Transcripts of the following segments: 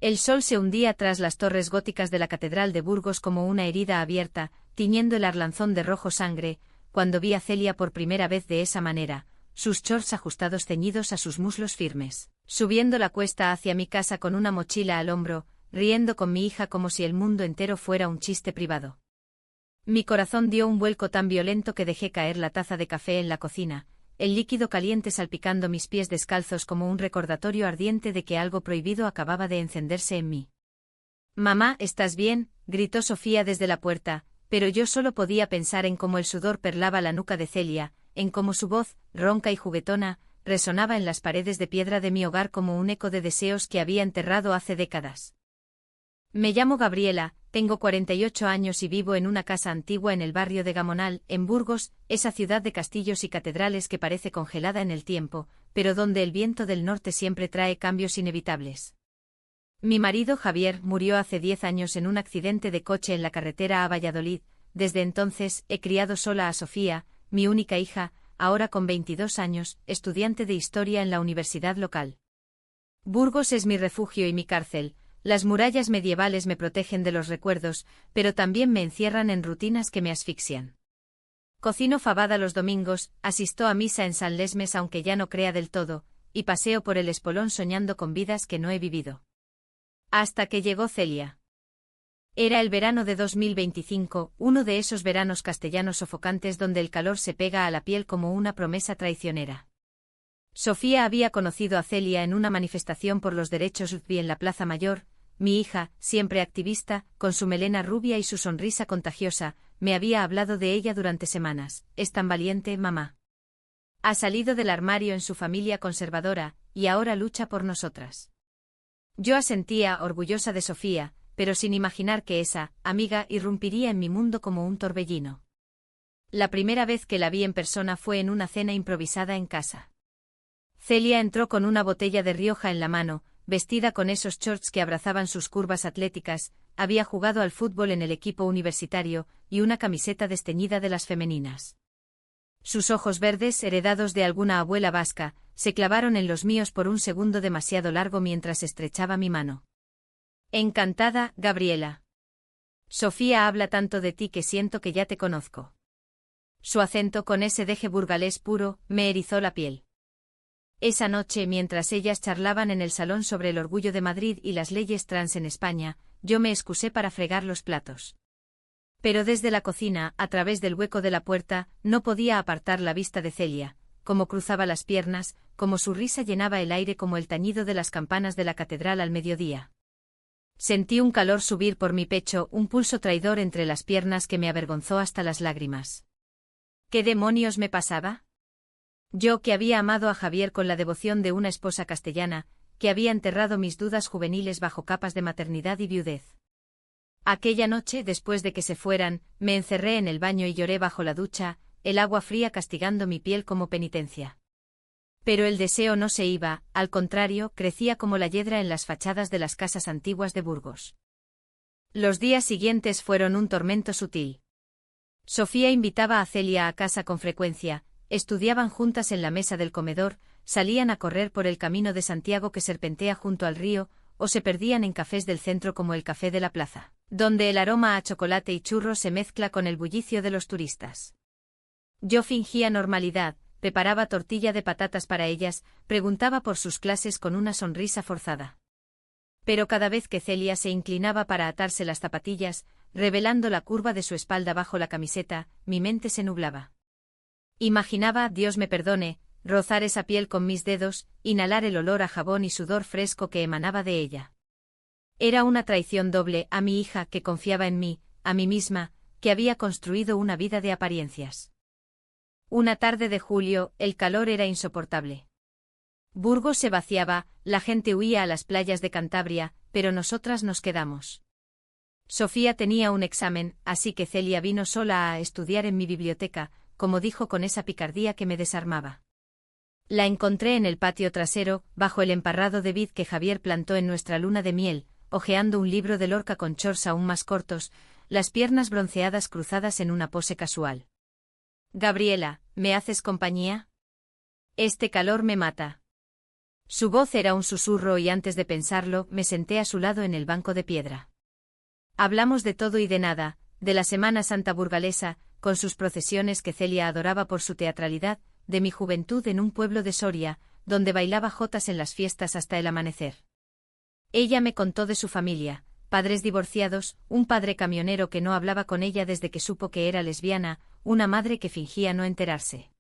El sol se hundía tras las torres góticas de la Catedral de Burgos como una herida abierta, tiñendo el Arlanzón de rojo sangre, cuando vi a Celia por primera vez de esa manera, sus shorts ajustados ceñidos a sus muslos firmes, subiendo la cuesta hacia mi casa con una mochila al hombro, riendo con mi hija como si el mundo entero fuera un chiste privado. Mi corazón dio un vuelco tan violento que dejé caer la taza de café en la cocina, el líquido caliente salpicando mis pies descalzos como un recordatorio ardiente de que algo prohibido acababa de encenderse en mí. «Mamá, ¿estás bien?», gritó Sofía desde la puerta, pero yo solo podía pensar en cómo el sudor perlaba la nuca de Celia, en cómo su voz, ronca y juguetona, resonaba en las paredes de piedra de mi hogar como un eco de deseos que había enterrado hace décadas. «Me llamo Gabriela, tengo 48 años y vivo en una casa antigua en el barrio de Gamonal, en Burgos, esa ciudad de castillos y catedrales que parece congelada en el tiempo, pero donde el viento del norte siempre trae cambios inevitables. Mi marido Javier murió hace 10 años en un accidente de coche en la carretera a Valladolid. Desde entonces he criado sola a Sofía, mi única hija, ahora con 22 años, estudiante de historia en la universidad local. Burgos es mi refugio y mi cárcel. Las murallas medievales me protegen de los recuerdos, pero también me encierran en rutinas que me asfixian. Cocino fabada los domingos, asisto a misa en San Lesmes aunque ya no crea del todo, y paseo por el espolón soñando con vidas que no he vivido. Hasta que llegó Celia. Era el verano de 2025, uno de esos veranos castellanos sofocantes donde el calor se pega a la piel como una promesa traicionera. Sofía había conocido a Celia en una manifestación por los derechos LGTBI en la Plaza Mayor. Mi hija, siempre activista, con su melena rubia y su sonrisa contagiosa, me había hablado de ella durante semanas. «Es tan valiente, mamá. Ha salido del armario en su familia conservadora, y ahora lucha por nosotras». Yo asentía, orgullosa de Sofía, pero sin imaginar que esa amiga irrumpiría en mi mundo como un torbellino. La primera vez que la vi en persona fue en una cena improvisada en casa. Celia entró con una botella de Rioja en la mano, vestida con esos shorts que abrazaban sus curvas atléticas, había jugado al fútbol en el equipo universitario, y una camiseta desteñida de las femeninas. Sus ojos verdes, heredados de alguna abuela vasca, se clavaron en los míos por un segundo demasiado largo mientras estrechaba mi mano. «Encantada, Gabriela. Sofía habla tanto de ti que siento que ya te conozco». Su acento con ese deje burgalés puro, me erizó la piel. Esa noche, mientras ellas charlaban en el salón sobre el orgullo de Madrid y las leyes trans en España, yo me excusé para fregar los platos. Pero desde la cocina, a través del hueco de la puerta, no podía apartar la vista de Celia, cómo cruzaba las piernas, cómo su risa llenaba el aire como el tañido de las campanas de la catedral al mediodía. Sentí un calor subir por mi pecho, un pulso traidor entre las piernas que me avergonzó hasta las lágrimas. ¿Qué demonios me pasaba? Yo que había amado a Javier con la devoción de una esposa castellana, que había enterrado mis dudas juveniles bajo capas de maternidad y viudez. Aquella noche, después de que se fueran, me encerré en el baño y lloré bajo la ducha, el agua fría castigando mi piel como penitencia. Pero el deseo no se iba, al contrario, crecía como la hiedra en las fachadas de las casas antiguas de Burgos. Los días siguientes fueron un tormento sutil. Sofía invitaba a Celia a casa con frecuencia. Estudiaban juntas en la mesa del comedor, salían a correr por el camino de Santiago que serpentea junto al río, o se perdían en cafés del centro como el Café de la Plaza, donde el aroma a chocolate y churros se mezcla con el bullicio de los turistas. Yo fingía normalidad, preparaba tortilla de patatas para ellas, preguntaba por sus clases con una sonrisa forzada. Pero cada vez que Celia se inclinaba para atarse las zapatillas, revelando la curva de su espalda bajo la camiseta, mi mente se nublaba. Imaginaba, Dios me perdone, rozar esa piel con mis dedos, inhalar el olor a jabón y sudor fresco que emanaba de ella. Era una traición doble a mi hija que confiaba en mí, a mí misma, que había construido una vida de apariencias. Una tarde de julio, el calor era insoportable. Burgos se vaciaba, la gente huía a las playas de Cantabria, pero nosotras nos quedamos. Sofía tenía un examen, así que Celia vino sola a estudiar en mi biblioteca, como dijo con esa picardía que me desarmaba. La encontré en el patio trasero, bajo el emparrado de vid que Javier plantó en nuestra luna de miel, hojeando un libro de Lorca con shorts aún más cortos, las piernas bronceadas cruzadas en una pose casual. «Gabriela, ¿me haces compañía? Este calor me mata». Su voz era un susurro y antes de pensarlo, me senté a su lado en el banco de piedra. Hablamos de todo y de nada, de la Semana Santa burgalesa, con sus procesiones que Celia adoraba por su teatralidad, de mi juventud en un pueblo de Soria, donde bailaba jotas en las fiestas hasta el amanecer. Ella me contó de su familia, padres divorciados, un padre camionero que no hablaba con ella desde que supo que era lesbiana, una madre que fingía no enterarse.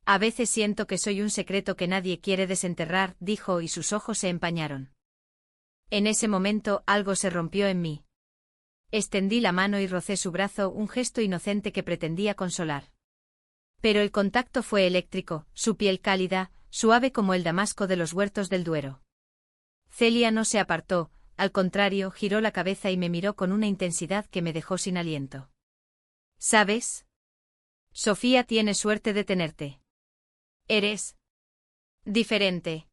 A veces siento que soy un secreto que nadie quiere desenterrar, dijo y sus ojos se empañaron. En ese momento algo se rompió en mí. Extendí la mano y rocé su brazo, un gesto inocente que pretendía consolar. Pero el contacto fue eléctrico, su piel cálida, suave como el damasco de los huertos del Duero. Celia no se apartó, al contrario, giró la cabeza y me miró con una intensidad que me dejó sin aliento. ¿Sabes? Sofía tiene suerte de tenerte. Eres diferente.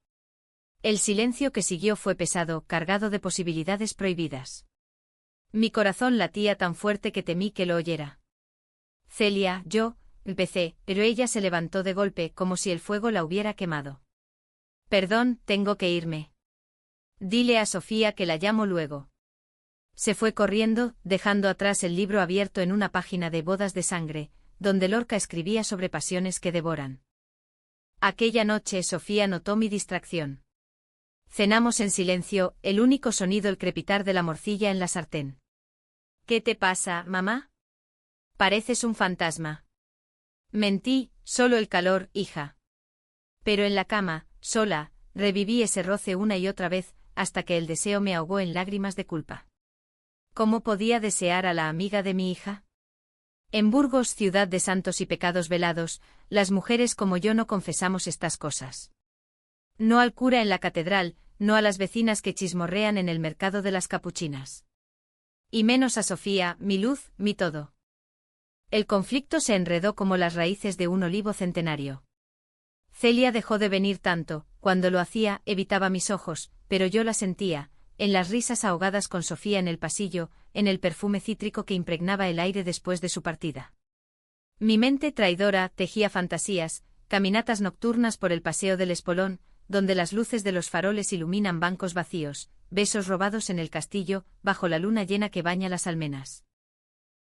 El silencio que siguió fue pesado, cargado de posibilidades prohibidas. Mi corazón latía tan fuerte que temí que lo oyera. Celia, empecé, pero ella se levantó de golpe, como si el fuego la hubiera quemado. Perdón, tengo que irme. Dile a Sofía que la llamo luego. Se fue corriendo, dejando atrás el libro abierto en una página de Bodas de Sangre, donde Lorca escribía sobre pasiones que devoran. Aquella noche Sofía notó mi distracción. Cenamos en silencio, el único sonido el crepitar de la morcilla en la sartén. ¿Qué te pasa, mamá? Pareces un fantasma. Mentí, solo el calor, hija. Pero en la cama, sola, reviví ese roce una y otra vez, hasta que el deseo me ahogó en lágrimas de culpa. ¿Cómo podía desear a la amiga de mi hija? En Burgos, ciudad de santos y pecados velados, las mujeres como yo no confesamos estas cosas. No al cura en la catedral, no a las vecinas que chismorrean en el mercado de las capuchinas. Y menos a Sofía, mi luz, mi todo. El conflicto se enredó como las raíces de un olivo centenario. Celia dejó de venir tanto, cuando lo hacía, evitaba mis ojos, pero yo la sentía, en las risas ahogadas con Sofía en el pasillo, en el perfume cítrico que impregnaba el aire después de su partida. Mi mente traidora tejía fantasías, caminatas nocturnas por el paseo del Espolón, donde las luces de los faroles iluminan bancos vacíos, besos robados en el castillo, bajo la luna llena que baña las almenas.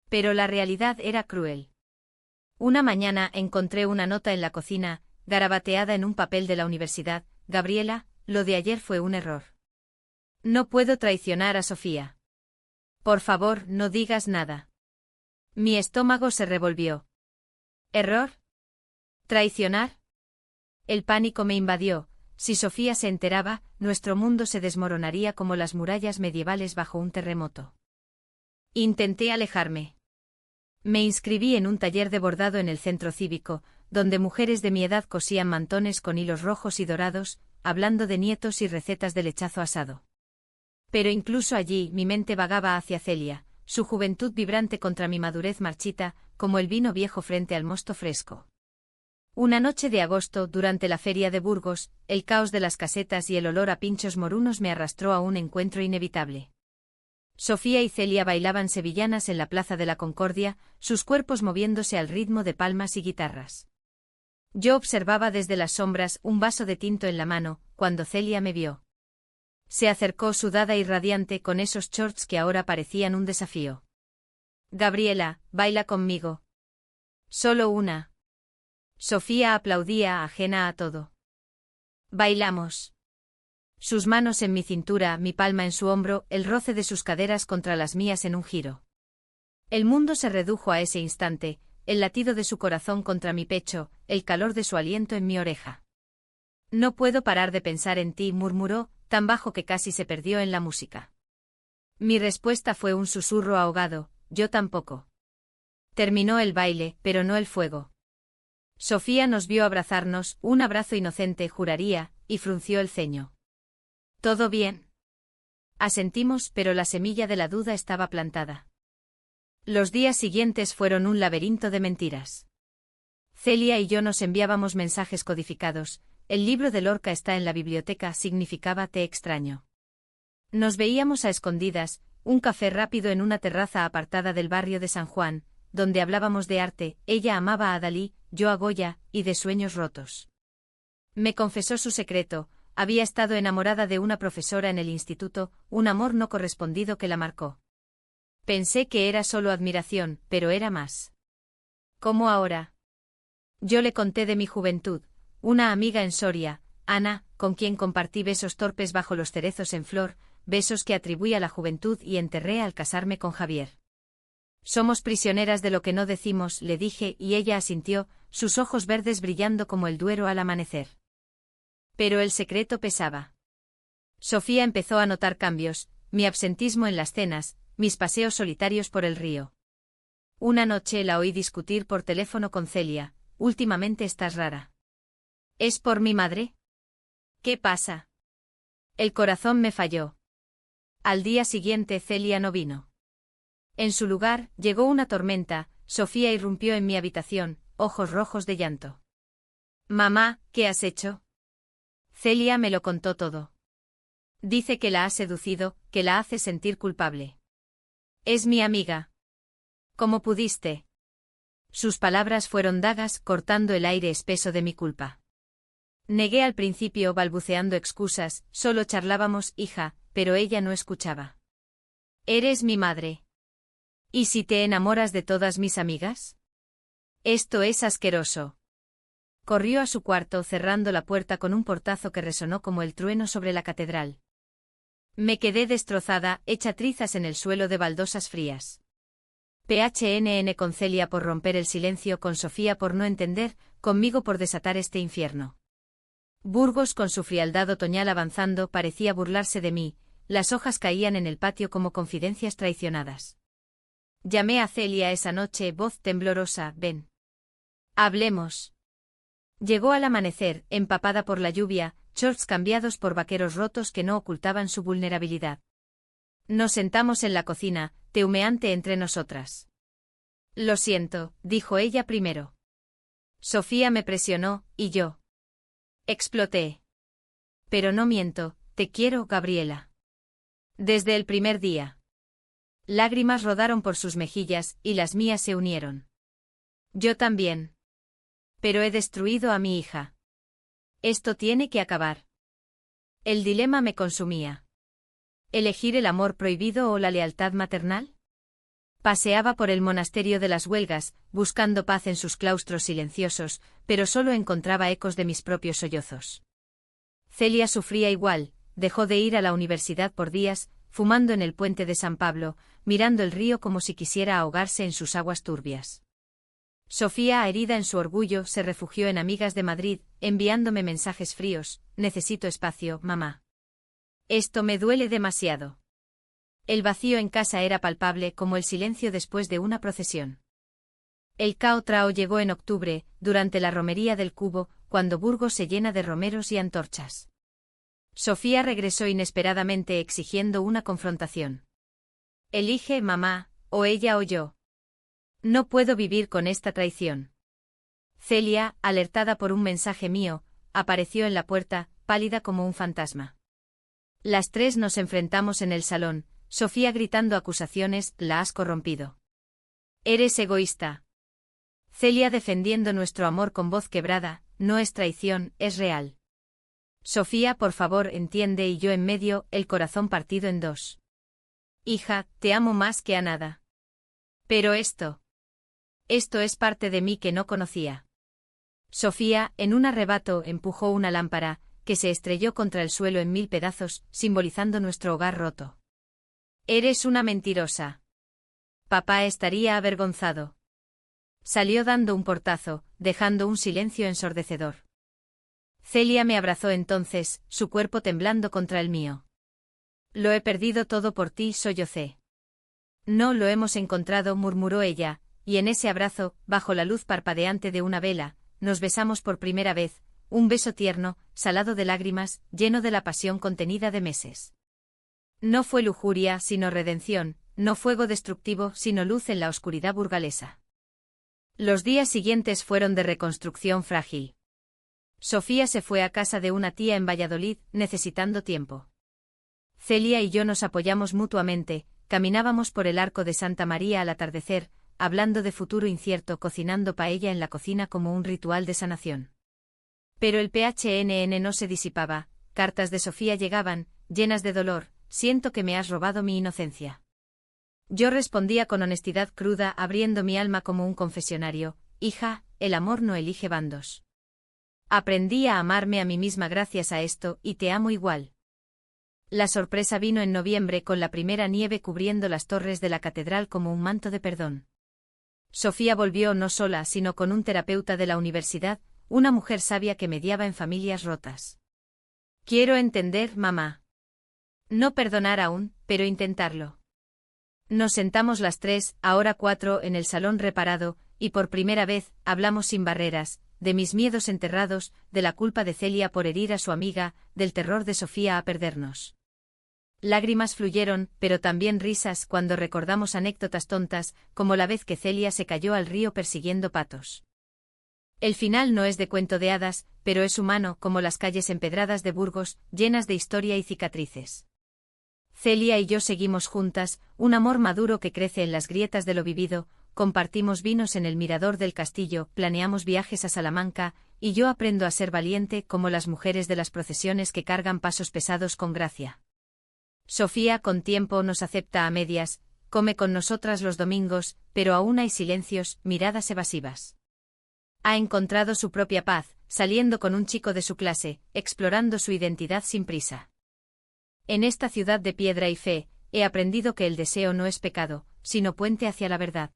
Pero la realidad era cruel. Una mañana encontré una nota en la cocina, garabateada en un papel de la universidad: Gabriela, lo de ayer fue un error. No puedo traicionar a Sofía. Por favor, no digas nada. Mi estómago se revolvió. ¿Error? ¿Traicionar? El pánico me invadió. Si Sofía se enteraba, nuestro mundo se desmoronaría como las murallas medievales bajo un terremoto. Intenté alejarme. Me inscribí en un taller de bordado en el centro cívico, donde mujeres de mi edad cosían mantones con hilos rojos y dorados, hablando de nietos y recetas de lechazo asado. Pero incluso allí mi mente vagaba hacia Celia, su juventud vibrante contra mi madurez marchita, como el vino viejo frente al mosto fresco. Una noche de agosto, durante la feria de Burgos, el caos de las casetas y el olor a pinchos morunos me arrastró a un encuentro inevitable. Sofía y Celia bailaban sevillanas en la Plaza de la Concordia, sus cuerpos moviéndose al ritmo de palmas y guitarras. Yo observaba desde las sombras, un vaso de tinto en la mano, cuando Celia me vio. Se acercó sudada y radiante con esos shorts que ahora parecían un desafío. Gabriela, baila conmigo. Solo una. Sofía aplaudía, ajena a todo. Bailamos. Sus manos en mi cintura, mi palma en su hombro, el roce de sus caderas contra las mías en un giro. El mundo se redujo a ese instante, el latido de su corazón contra mi pecho, el calor de su aliento en mi oreja. No puedo parar de pensar en ti, murmuró, tan bajo que casi se perdió en la música. Mi respuesta fue un susurro ahogado: yo tampoco. Terminó el baile, pero no el fuego. Sofía nos vio abrazarnos, un abrazo inocente, juraría, y frunció el ceño. ¿Todo bien? Asentimos, pero la semilla de la duda estaba plantada. Los días siguientes fueron un laberinto de mentiras. Celia y yo nos enviábamos mensajes codificados: el libro de Lorca está en la biblioteca, significaba te extraño. Nos veíamos a escondidas, un café rápido en una terraza apartada del barrio de San Juan, donde hablábamos de arte, ella amaba a Dalí, yo a Goya, y de sueños rotos. Me confesó su secreto: había estado enamorada de una profesora en el instituto, un amor no correspondido que la marcó. Pensé que era solo admiración, pero era más. ¿Cómo ahora? Yo le conté de mi juventud, una amiga en Soria, Ana, con quien compartí besos torpes bajo los cerezos en flor, besos que atribuí a la juventud y enterré al casarme con Javier. Somos prisioneras de lo que no decimos, le dije, y ella asintió, sus ojos verdes brillando como el Duero al amanecer. Pero el secreto pesaba. Sofía empezó a notar cambios, mi absentismo en las cenas, mis paseos solitarios por el río. Una noche la oí discutir por teléfono con Celia, últimamente estás rara. ¿Es por mi madre? ¿Qué pasa? El corazón me falló. Al día siguiente Celia no vino. En su lugar, llegó una tormenta, Sofía irrumpió en mi habitación, ojos rojos de llanto. Mamá, ¿qué has hecho? Celia me lo contó todo. Dice que la ha seducido, que la hace sentir culpable. Es mi amiga. ¿Cómo pudiste? Sus palabras fueron dagas cortando el aire espeso de mi culpa. Negué al principio balbuceando excusas, solo charlábamos, hija, pero ella no escuchaba. Eres mi madre. ¿Y si te enamoras de todas mis amigas? Esto es asqueroso. Corrió a su cuarto cerrando la puerta con un portazo que resonó como el trueno sobre la catedral. Me quedé destrozada, hecha trizas en el suelo de baldosas frías. PHNN con Celia por romper el silencio, con Sofía por no entender, conmigo por desatar este infierno. Burgos con su frialdad otoñal avanzando parecía burlarse de mí, las hojas caían en el patio como confidencias traicionadas. Llamé a Celia esa noche, voz temblorosa, ven. Hablemos. Llegó al amanecer, empapada por la lluvia, shorts cambiados por vaqueros rotos que no ocultaban su vulnerabilidad. Nos sentamos en la cocina, tehumeante entre nosotras. Lo siento, dijo ella primero. Sofía me presionó, y yo exploté. Pero no miento, te quiero, Gabriela. Desde el primer día. Lágrimas rodaron por sus mejillas, y las mías se unieron. Yo también. Pero he destruido a mi hija. Esto tiene que acabar. El dilema me consumía. ¿Elegir el amor prohibido o la lealtad maternal? Paseaba por el monasterio de las Huelgas, buscando paz en sus claustros silenciosos, pero solo encontraba ecos de mis propios sollozos. Celia sufría igual, dejó de ir a la universidad por días, fumando en el puente de San Pablo, mirando el río como si quisiera ahogarse en sus aguas turbias. Sofía, herida en su orgullo, se refugió en Amigas de Madrid, enviándome mensajes fríos, necesito espacio, mamá. Esto me duele demasiado. El vacío en casa era palpable como el silencio después de una procesión. El Cao Trao llegó en octubre, durante la romería del Cubo, cuando Burgos se llena de romeros y antorchas. Sofía regresó inesperadamente exigiendo una confrontación. Elige, mamá, o ella o yo. No puedo vivir con esta traición. Celia, alertada por un mensaje mío, apareció en la puerta, pálida como un fantasma. Las tres nos enfrentamos en el salón, Sofía gritando acusaciones, la has corrompido. Eres egoísta. Celia defendiendo nuestro amor con voz quebrada, no es traición, es real. Sofía, por favor, entiende, y yo en medio, el corazón partido en dos. Hija, te amo más que a nada. Pero esto es parte de mí que no conocía. Sofía, en un arrebato, empujó una lámpara, que se estrelló contra el suelo en 1000 pedazos, simbolizando nuestro hogar roto. Eres una mentirosa. Papá estaría avergonzado. Salió dando un portazo, dejando un silencio ensordecedor. Celia me abrazó entonces, su cuerpo temblando contra el mío. Lo he perdido todo por ti, sollocé. No lo hemos encontrado, murmuró ella, y en ese abrazo, bajo la luz parpadeante de una vela, nos besamos por primera vez, un beso tierno, salado de lágrimas, lleno de la pasión contenida de meses. No fue lujuria, sino redención, no fuego destructivo, sino luz en la oscuridad burgalesa. Los días siguientes fueron de reconstrucción frágil. Sofía se fue a casa de una tía en Valladolid, necesitando tiempo. Celia y yo nos apoyamos mutuamente, caminábamos por el Arco de Santa María al atardecer, hablando de futuro incierto, cocinando paella en la cocina como un ritual de sanación. Pero el PHNN no se disipaba, cartas de Sofía llegaban, llenas de dolor: siento que me has robado mi inocencia. Yo respondía con honestidad cruda, abriendo mi alma como un confesionario: hija, el amor no elige bandos. Aprendí a amarme a mí misma gracias a esto, y te amo igual. La sorpresa vino en noviembre, con la primera nieve cubriendo las torres de la catedral como un manto de perdón. Sofía volvió no sola, sino con un terapeuta de la universidad, una mujer sabia que mediaba en familias rotas. Quiero entender, mamá. No perdonar aún, pero intentarlo. Nos sentamos las 3, ahora 4, en el salón reparado, y por primera vez, hablamos sin barreras, de mis miedos enterrados, de la culpa de Celia por herir a su amiga, del terror de Sofía a perdernos. Lágrimas fluyeron, pero también risas cuando recordamos anécdotas tontas, como la vez que Celia se cayó al río persiguiendo patos. El final no es de cuento de hadas, pero es humano, como las calles empedradas de Burgos, llenas de historia y cicatrices. Celia y yo seguimos juntas, un amor maduro que crece en las grietas de lo vivido. Compartimos vinos en el mirador del castillo, planeamos viajes a Salamanca, y yo aprendo a ser valiente como las mujeres de las procesiones que cargan pasos pesados con gracia. Sofía con tiempo nos acepta a medias, come con nosotras los domingos, pero aún hay silencios, miradas evasivas. Ha encontrado su propia paz, saliendo con un chico de su clase, explorando su identidad sin prisa. En esta ciudad de piedra y fe, he aprendido que el deseo no es pecado, sino puente hacia la verdad.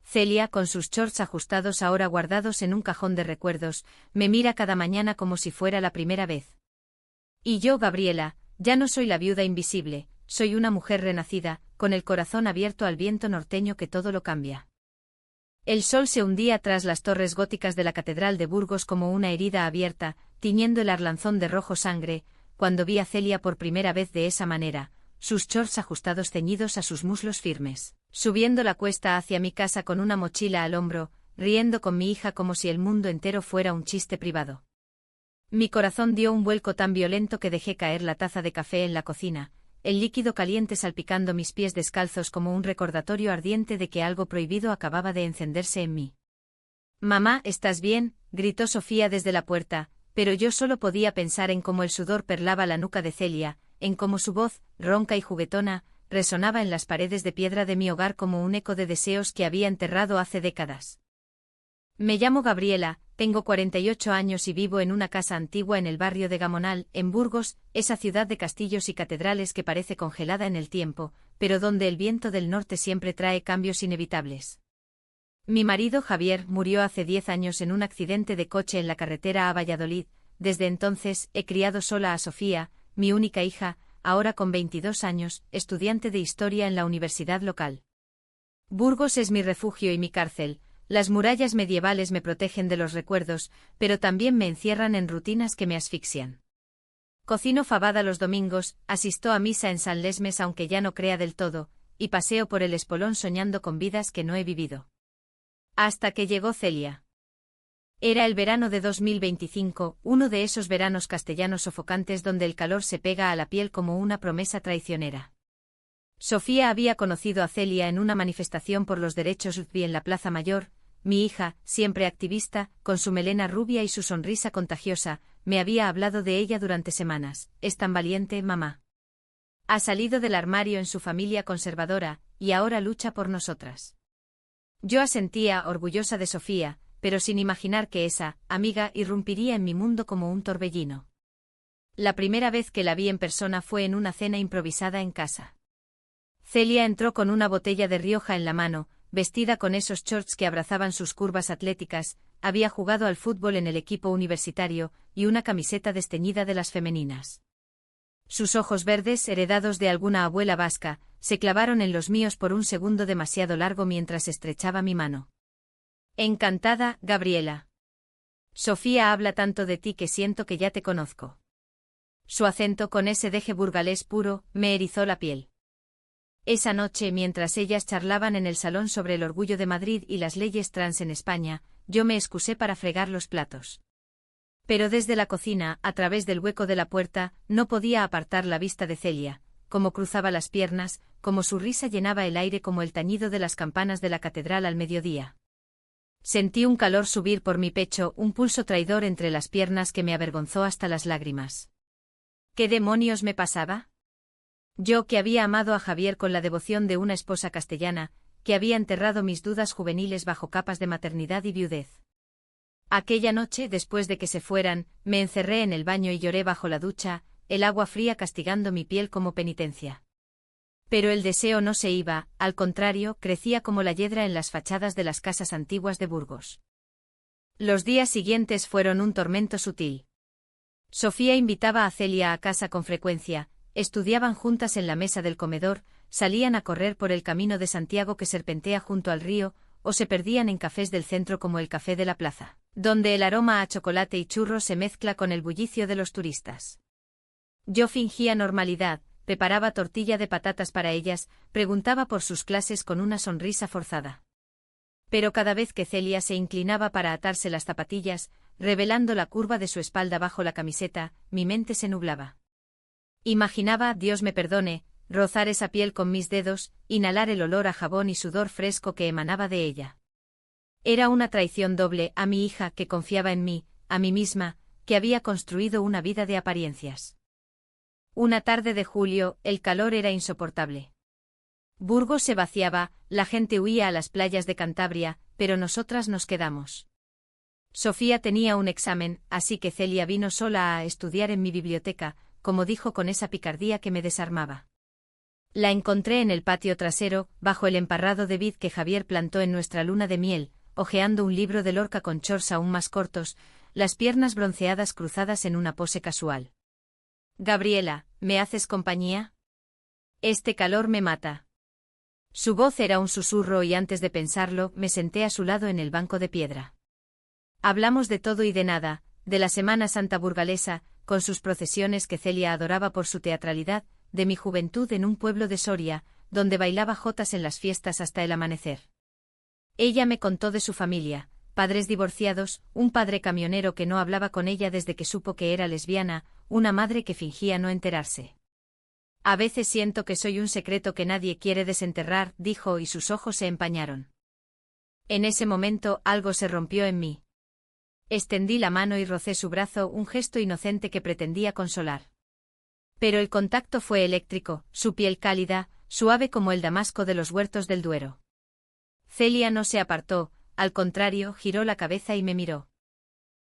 Celia, con sus shorts ajustados ahora guardados en un cajón de recuerdos, me mira cada mañana como si fuera la primera vez. Y yo, Gabriela, ya no soy la viuda invisible, soy una mujer renacida, con el corazón abierto al viento norteño que todo lo cambia. El sol se hundía tras las torres góticas de la Catedral de Burgos como una herida abierta, tiñendo el Arlanzón de rojo sangre, cuando vi a Celia por primera vez de esa manera, sus shorts ajustados ceñidos a sus muslos firmes, subiendo la cuesta hacia mi casa con una mochila al hombro, riendo con mi hija como si el mundo entero fuera un chiste privado. Mi corazón dio un vuelco tan violento que dejé caer la taza de café en la cocina, el líquido caliente salpicando mis pies descalzos como un recordatorio ardiente de que algo prohibido acababa de encenderse en mí. «Mamá, ¿estás bien?», gritó Sofía desde la puerta, pero yo solo podía pensar en cómo el sudor perlaba la nuca de Celia, en cómo su voz, ronca y juguetona, resonaba en las paredes de piedra de mi hogar como un eco de deseos que había enterrado hace décadas. Me llamo Gabriela, tengo 48 años y vivo en una casa antigua en el barrio de Gamonal, en Burgos, esa ciudad de castillos y catedrales que parece congelada en el tiempo, pero donde el viento del norte siempre trae cambios inevitables. Mi marido Javier murió hace 10 años en un accidente de coche en la carretera a Valladolid. Desde entonces he criado sola a Sofía, mi única hija, ahora con 22 años, estudiante de historia en la universidad local. Burgos es mi refugio y mi cárcel. Las murallas medievales me protegen de los recuerdos, pero también me encierran en rutinas que me asfixian. Cocino fabada los domingos, asisto a misa en San Lesmes aunque ya no crea del todo, y paseo por el espolón soñando con vidas que no he vivido. Hasta que llegó Celia. Era el verano de 2025, uno de esos veranos castellanos sofocantes donde el calor se pega a la piel como una promesa traicionera. Sofía había conocido a Celia en una manifestación por los derechos LGTBI en la Plaza Mayor. Mi hija, siempre activista, con su melena rubia y su sonrisa contagiosa, me había hablado de ella durante semanas. «Es tan valiente, mamá. Ha salido del armario en su familia conservadora, y ahora lucha por nosotras». Yo asentía, orgullosa de Sofía, pero sin imaginar que esa amiga irrumpiría en mi mundo como un torbellino. La primera vez que la vi en persona fue en una cena improvisada en casa. Celia entró con una botella de Rioja en la mano, vestida con esos shorts que abrazaban sus curvas atléticas, había jugado al fútbol en el equipo universitario, y una camiseta desteñida de las femeninas. Sus ojos verdes, heredados de alguna abuela vasca, se clavaron en los míos por un segundo demasiado largo mientras estrechaba mi mano. «Encantada, Gabriela. Sofía habla tanto de ti que siento que ya te conozco». Su acento con ese deje burgalés puro, me erizó la piel. Esa noche, mientras ellas charlaban en el salón sobre el orgullo de Madrid y las leyes trans en España, yo me excusé para fregar los platos. Pero desde la cocina, a través del hueco de la puerta, no podía apartar la vista de Celia, cómo cruzaba las piernas, cómo su risa llenaba el aire como el tañido de las campanas de la catedral al mediodía. Sentí un calor subir por mi pecho, un pulso traidor entre las piernas que me avergonzó hasta las lágrimas. ¿Qué demonios me pasaba? Yo que había amado a Javier con la devoción de una esposa castellana, que había enterrado mis dudas juveniles bajo capas de maternidad y viudez. Aquella noche, después de que se fueran, me encerré en el baño y lloré bajo la ducha, el agua fría castigando mi piel como penitencia. Pero el deseo no se iba, al contrario, crecía como la hiedra en las fachadas de las casas antiguas de Burgos. Los días siguientes fueron un tormento sutil. Sofía invitaba a Celia a casa con frecuencia, estudiaban juntas en la mesa del comedor, salían a correr por el camino de Santiago que serpentea junto al río, o se perdían en cafés del centro como el Café de la Plaza, donde el aroma a chocolate y churros se mezcla con el bullicio de los turistas. Yo fingía normalidad, preparaba tortilla de patatas para ellas, preguntaba por sus clases con una sonrisa forzada. Pero cada vez que Celia se inclinaba para atarse las zapatillas, revelando la curva de su espalda bajo la camiseta, mi mente se nublaba. Imaginaba, Dios me perdone, rozar esa piel con mis dedos, inhalar el olor a jabón y sudor fresco que emanaba de ella. Era una traición doble a mi hija que confiaba en mí, a mí misma, que había construido una vida de apariencias. Una tarde de julio, el calor era insoportable. Burgos se vaciaba, la gente huía a las playas de Cantabria, pero nosotras nos quedamos. Sofía tenía un examen, así que Celia vino sola a estudiar en mi biblioteca, como dijo con esa picardía que me desarmaba. La encontré en el patio trasero, bajo el emparrado de vid que Javier plantó en nuestra luna de miel, hojeando un libro de Lorca con shorts aún más cortos, las piernas bronceadas cruzadas en una pose casual. Gabriela, ¿me haces compañía? Este calor me mata. Su voz era un susurro y antes de pensarlo, me senté a su lado en el banco de piedra. Hablamos de todo y de nada, de la Semana Santa burgalesa, con sus procesiones que Celia adoraba por su teatralidad, de mi juventud en un pueblo de Soria, donde bailaba jotas en las fiestas hasta el amanecer. Ella me contó de su familia, padres divorciados, un padre camionero que no hablaba con ella desde que supo que era lesbiana, una madre que fingía no enterarse. A veces siento que soy un secreto que nadie quiere desenterrar, dijo y sus ojos se empañaron. En ese momento algo se rompió en mí. Extendí la mano y rocé su brazo, un gesto inocente que pretendía consolar. Pero el contacto fue eléctrico, su piel cálida, suave como el damasco de los huertos del Duero. Celia no se apartó, al contrario, giró la cabeza y me miró.